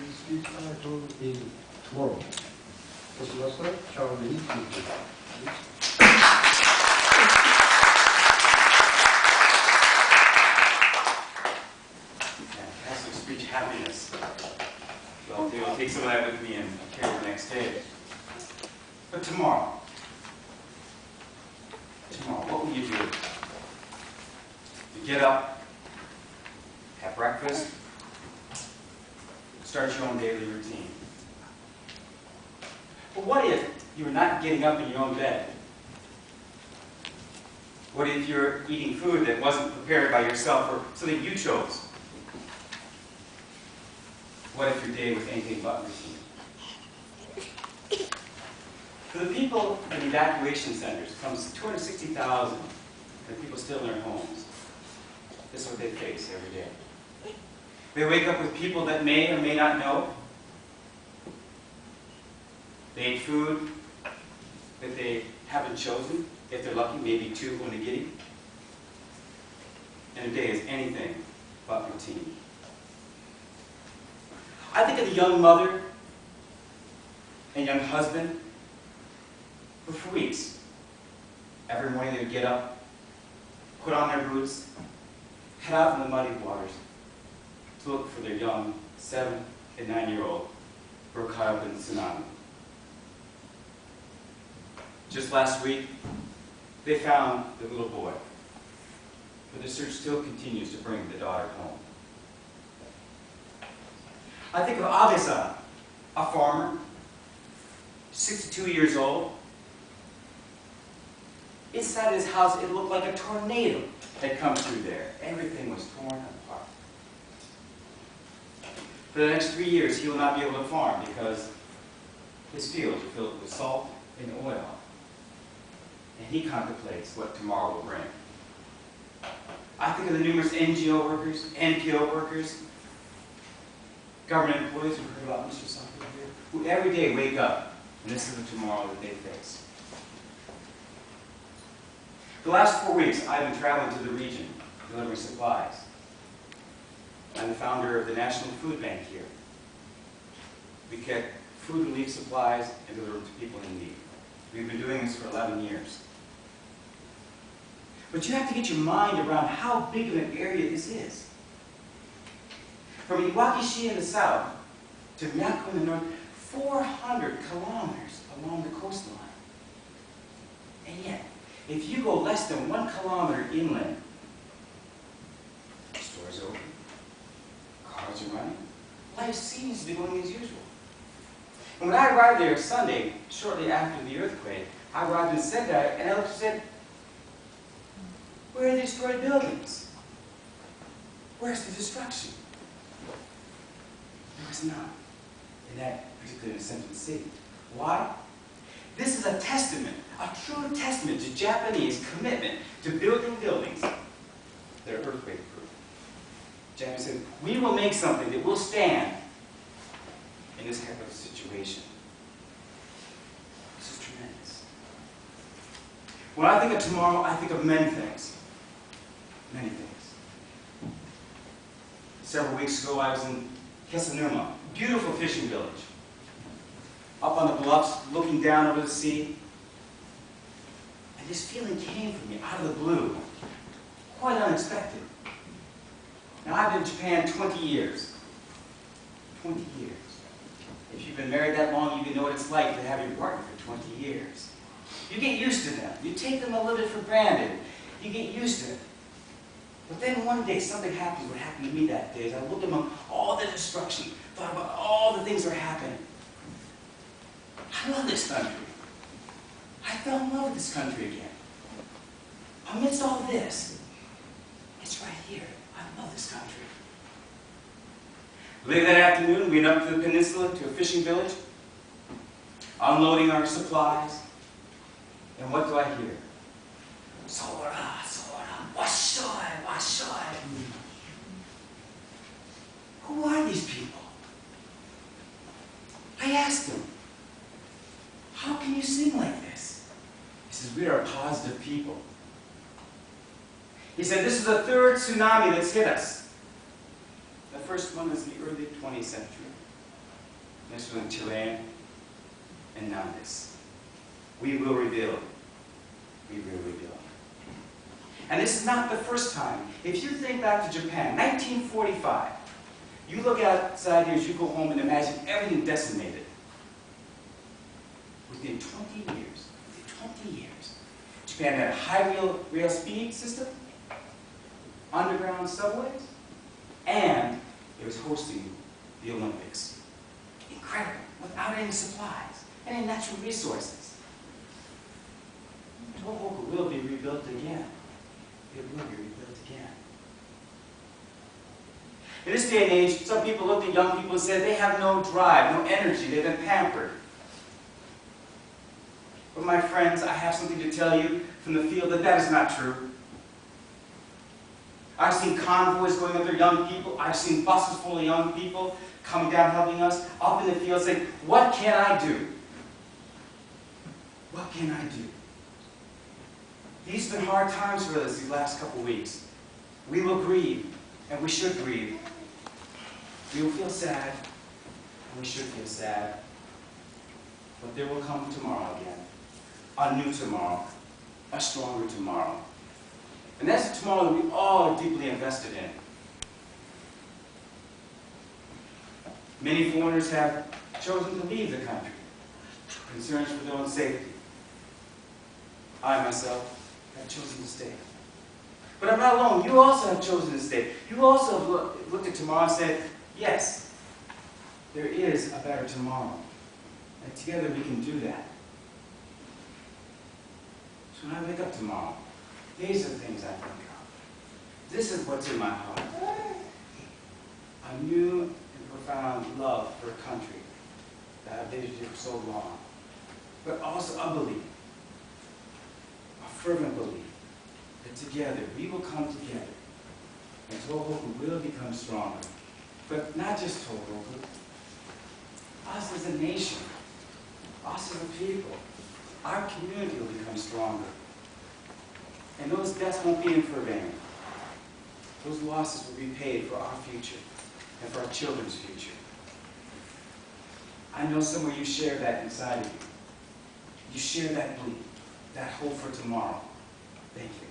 his speech title is Tomorrow. Toastmaster, shall we please? Fantastic speech, happiness. Well, I'll take some of that with me and carry it the next day. But tomorrow, what will you do? You get up, have breakfast, start your own daily routine. But what if you're not getting up in your own bed? What if you're eating food that wasn't prepared by yourself or something you chose? What if your day was anything but routine? For the people in evacuation centers, comes 260,000 and people still in their homes. This is what they face every day. They wake up with people that may or may not know. They eat food that they haven't chosen. If they're lucky, maybe 2 onigiri. And a day is anything but routine. I think of the young mother and young husband who for weeks, every morning they would get up, put on their boots, head out in the muddy waters to look for their young 7- and 9-year-old who were caught up in the tsunami. Just last week, they found the little boy, but the search still continues to bring the daughter home. I think of Abe-san, a farmer, 62 years old. Inside his house, it looked like a tornado had come through there. Everything was torn apart. For the next 3 years, he will not be able to farm because his fields are filled with salt and oil. And he contemplates what tomorrow will bring. I think of the numerous NGO workers, NPO workers, government employees, we've heard about Mr. Saki here, who every day wake up, and this is the tomorrow that they face. The last 4 weeks, I've been traveling to the region, delivering supplies. I'm the founder of the National Food Bank here. We get food relief supplies and deliver them to people in need. We've been doing this for 11 years. But you have to get your mind around how big of an area this is. From Iwakishi in the south to Miyako in the north, 400 kilometers along the coastline. And yet, if you go less than 1 kilometer inland, stores open, cars are running, life seems to be going as usual. And when I arrived there Sunday, shortly after the earthquake, I arrived in Sendai, and I looked and said, where are the destroyed buildings? Where's the destruction? There was none in that particular central city. Why? This is a testament, a true testament to Japanese commitment to building buildings that are earthquake-proof. Japan said, we will make something that will stand in this type of situation. This is tremendous. When I think of tomorrow, I think of many things. Many things. Several weeks ago, I was in Kesanuma, beautiful fishing village. Up on the bluffs, looking down over the sea. And this feeling came from me out of the blue, quite unexpected. Now, I've been in Japan 20 years. 20 years. If you've been married that long, you can know what it's like to have your partner for 20 years. You get used to them. You take them a little bit for granted. You get used to it. But then one day, something happens. What happened to me that day is I looked among all the destruction, thought about all the things that are happening. I love this country. I fell in love with this country again. Amidst all this, it's right here. I love this country. Later that afternoon, we went up to the peninsula to a fishing village, unloading our supplies. And what do I hear? Sora, Sora, washoy, washoy. Who are these people? I asked them, how can you sing like this? He says, we are positive people. He said, this is the 3rd tsunami that's hit us. The first one was in the early 20th century. next one Chilean, and now this. We will rebuild. We will rebuild. And this is not the first time. If you think back to Japan, 1945, you look outside here as you go home and imagine everything decimated. Within 20 years, Japan had a high rail speed system, underground subways, and it was hosting the Olympics. Incredible, without any supplies, any natural resources. Tohoku will be rebuilt again. It will be rebuilt again. In this day and age, some people looked at young people and said they have no drive, no energy, they've been pampered. But my friends, I have something to tell you from the field that is not true. I've seen convoys going up there, young people. I've seen buses full of young people coming down helping us, up in the field saying, what can I do? What can I do? These have been hard times for us these last couple weeks. We will grieve, and we should grieve. We will feel sad, and we should feel sad. But there will come tomorrow again. A new tomorrow. A stronger tomorrow. And that's a tomorrow that we all are deeply invested in. Many foreigners have chosen to leave the country, concerns for their own safety. I, myself, have chosen to stay. But I'm not alone. You also have chosen to stay. You also have looked at tomorrow and said, yes, there is a better tomorrow. And together we can do that. So when I wake up tomorrow, these are the things I think of. This is what's in my heart. A new and profound love for a country that I've lived here for so long. But also a belief, a fervent belief, that together we will come together and Tohoku will become stronger. But not just Tohoku, us as a nation, us as a people, our community will become stronger. And those deaths won't be in for vain. Those losses will be paid for our future and for our children's future. I know somewhere you share that inside of you. You share that belief, that hope for tomorrow. Thank you.